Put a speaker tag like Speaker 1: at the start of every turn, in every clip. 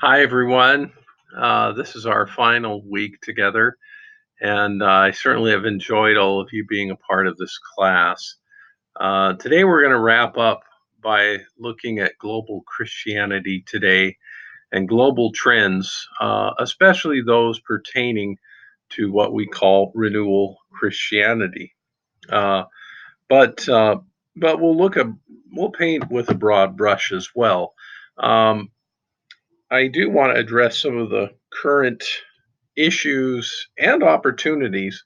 Speaker 1: Hi, everyone. This is our final week together, and I certainly have enjoyed all of you being a part of this class. Today, we're going to wrap up by looking at global Christianity today and global trends, especially those pertaining to what we call renewal Christianity. Uh, but uh, but we'll paint with a broad brush as well. Um, I do want to address some of the current issues and opportunities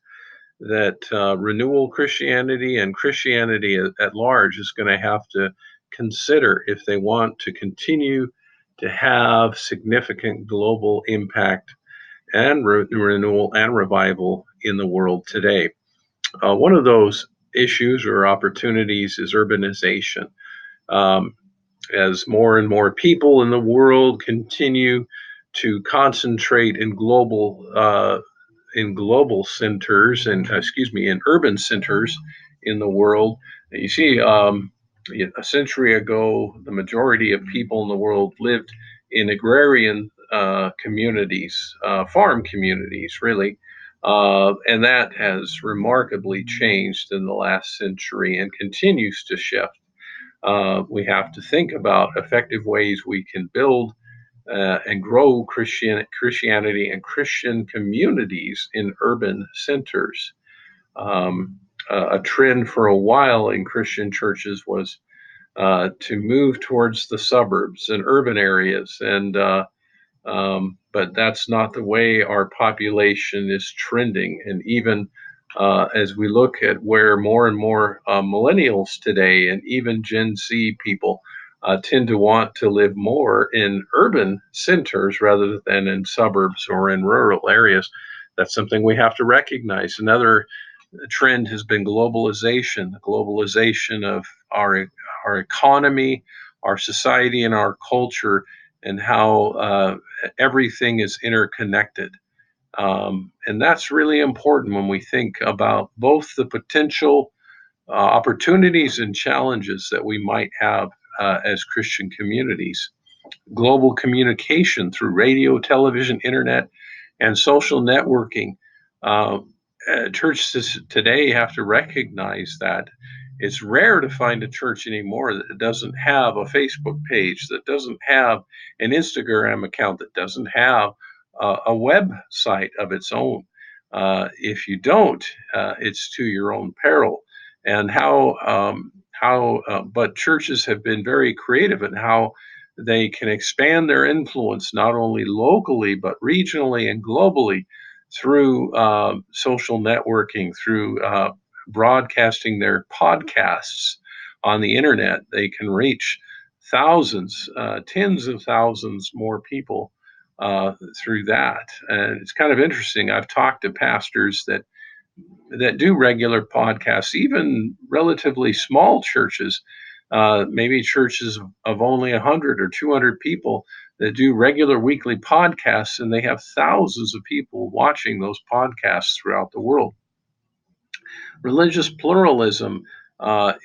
Speaker 1: that renewal Christianity and Christianity at large is going to have to consider if they want to continue to have significant global impact and renewal and revival in the world today. One of those issues or opportunities is urbanization. Um, as more and more people in the world continue to concentrate in global centers and in urban centers in the world. You see, a century ago, the majority of people in the world lived in agrarian communities, farm communities, really. And that has remarkably changed in the last century and continues to shift. We have to think about effective ways we can build and grow Christianity and Christian communities in urban centers. A trend for a while in Christian churches was to move towards the suburbs and urban areas, but that's not the way our population is trending. And even as we look at where more and more millennials today and even Gen Z people tend to want to live more in urban centers rather than in suburbs or in rural areas, that's something we have to recognize. Another trend has been globalization of our economy, our society, and our culture, and how everything is interconnected. And that's really important when we think about both the potential opportunities and challenges that we might have as Christian communities. Global communication through radio, television, internet, and social networking. Uh, Churches today have to recognize that it's rare to find a church anymore that doesn't have a Facebook page, that doesn't have an Instagram account, that doesn't have a website of its own. If you don't, it's to your own peril. And but churches have been very creative in how they can expand their influence not only locally but regionally and globally through social networking, through broadcasting their podcasts on the internet. They can reach thousands, tens of thousands more people through that. And it's kind of interesting. I've talked to pastors that do regular podcasts, even relatively small churches, maybe churches of only 100 or 200 people that do regular weekly podcasts, and they have thousands of people watching those podcasts throughout the world. Religious pluralism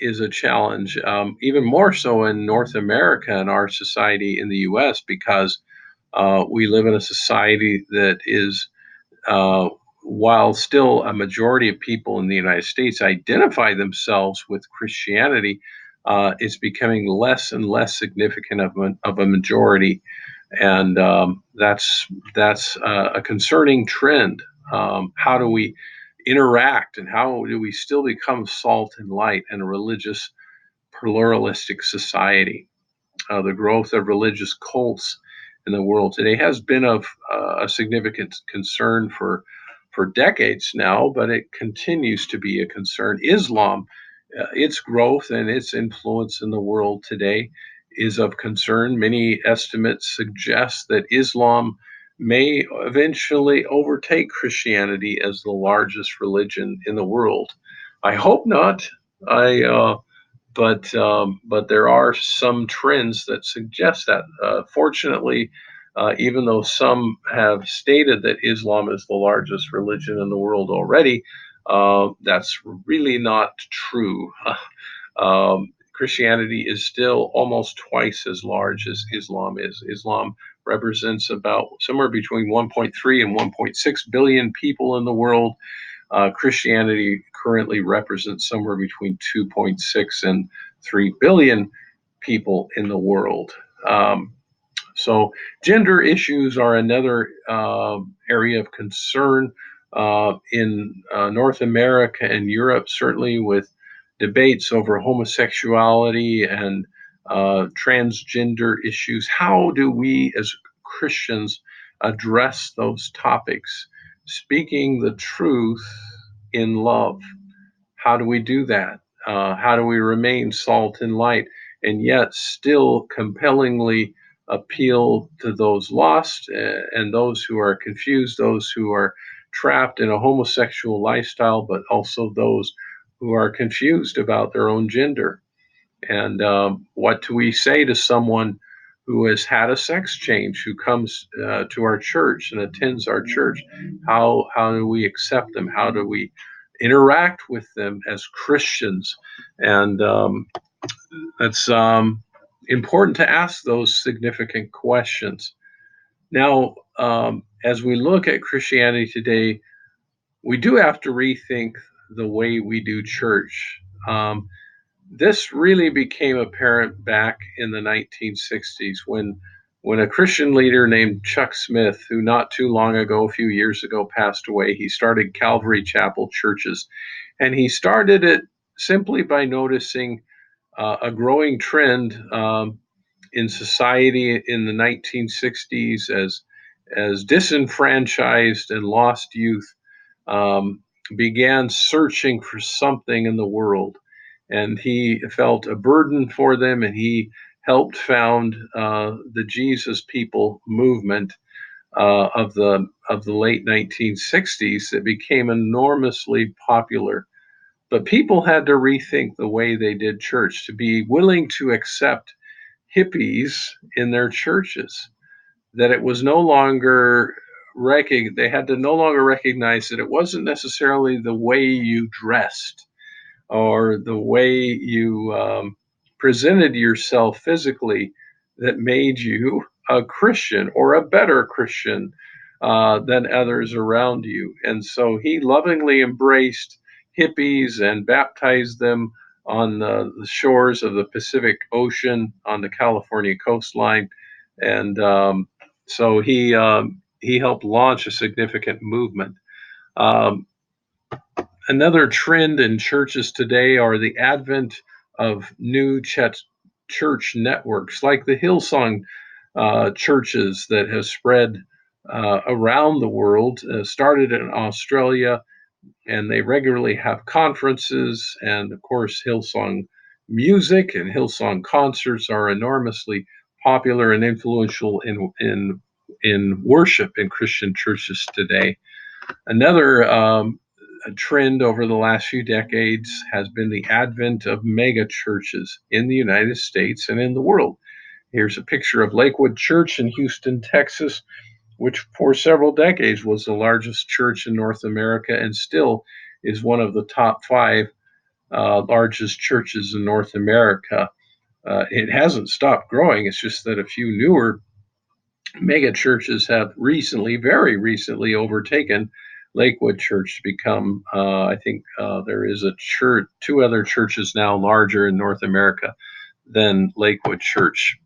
Speaker 1: is a challenge, even more so in North America and our society in the US, because we live in a society that is while still a majority of people in the United States identify themselves with Christianity, it's becoming less and less significant of a majority, and that's a concerning trend. How do we interact, and how do we still become salt and light in a religious pluralistic society? The growth of religious cults in the world today has been of a significant concern for decades now, but it continues to be a concern. Islam, its growth and its influence in the world today is of concern. Many estimates suggest that Islam may eventually overtake Christianity as the largest religion in the world. I hope not. I but there are some trends that suggest that. Fortunately, even though some have stated that Islam is the largest religion in the world already, that's really not true. Christianity is still almost twice as large as Islam is. Islam represents about somewhere between 1.3 and 1.6 billion people in the world. Christianity currently represents somewhere between 2.6 and 3 billion people in the world. So, gender issues are another area of concern in North America and Europe, certainly with debates over homosexuality and transgender issues. How do we as Christians address those topics? Speaking the truth in love. How do we do that? How do we remain salt and light and yet still compellingly appeal to those lost and those who are confused, those who are trapped in a homosexual lifestyle, but also those who are confused about their own gender? And what do we say to someone who has had a sex change, who comes to our church and attends our church? How do we accept them? How do we interact with them as Christians? And it's important to ask those significant questions. Now, as we look at Christianity today, we do have to rethink the way we do church. This really became apparent back in the 1960s when a Christian leader named Chuck Smith, who not too long ago, a few years ago, passed away, he started Calvary Chapel churches. And he started it simply by noticing a growing trend in society in the 1960s as disenfranchised and lost youth began searching for something in the world. And he felt a burden for them, and he helped found the Jesus People movement of the late 1960s that became enormously popular. But people had to rethink the way they did church to be willing to accept hippies in their churches. That it was no longer they had to no longer recognize that it wasn't necessarily the way you dressed or the way you presented yourself physically that made you a Christian or a better Christian than others around you. And so he lovingly embraced hippies and baptized them on the shores of the Pacific Ocean on the California coastline. And so he helped launch a significant movement. Um, Another trend in churches today are the advent of new church networks like the Hillsong churches that have spread around the world, started in Australia, and they regularly have conferences. And of course, Hillsong music and Hillsong concerts are enormously popular and influential in worship in Christian churches today. Another a trend over the last few decades has been the advent of mega churches in the United States and in the world. Here's a picture of Lakewood Church in Houston, Texas, which for several decades was the largest church in North America and still is one of the top five largest churches in North America. It hasn't stopped growing. It's just that a few newer mega churches have recently, very recently, overtaken Lakewood Church to become, I think there is a church, two other churches now larger in North America than Lakewood Church.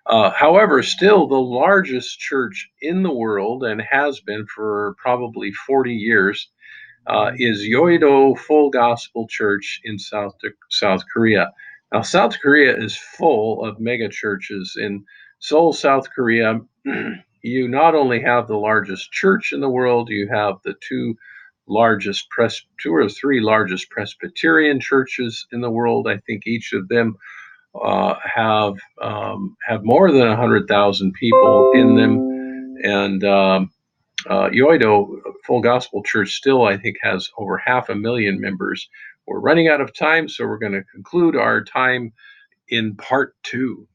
Speaker 1: However, still the largest church in the world and has been for probably 40 years is Yoido Full Gospel Church in South Korea. Now, South Korea is full of mega churches. In Seoul, South Korea, you not only have the largest church in the world, you have the two or three largest Presbyterian churches in the world. I think each of them have more than 100,000 people in them, and Yoido Full Gospel Church still, I think, has over 500,000 members. We're running out of time, so we're going to conclude our time in part two.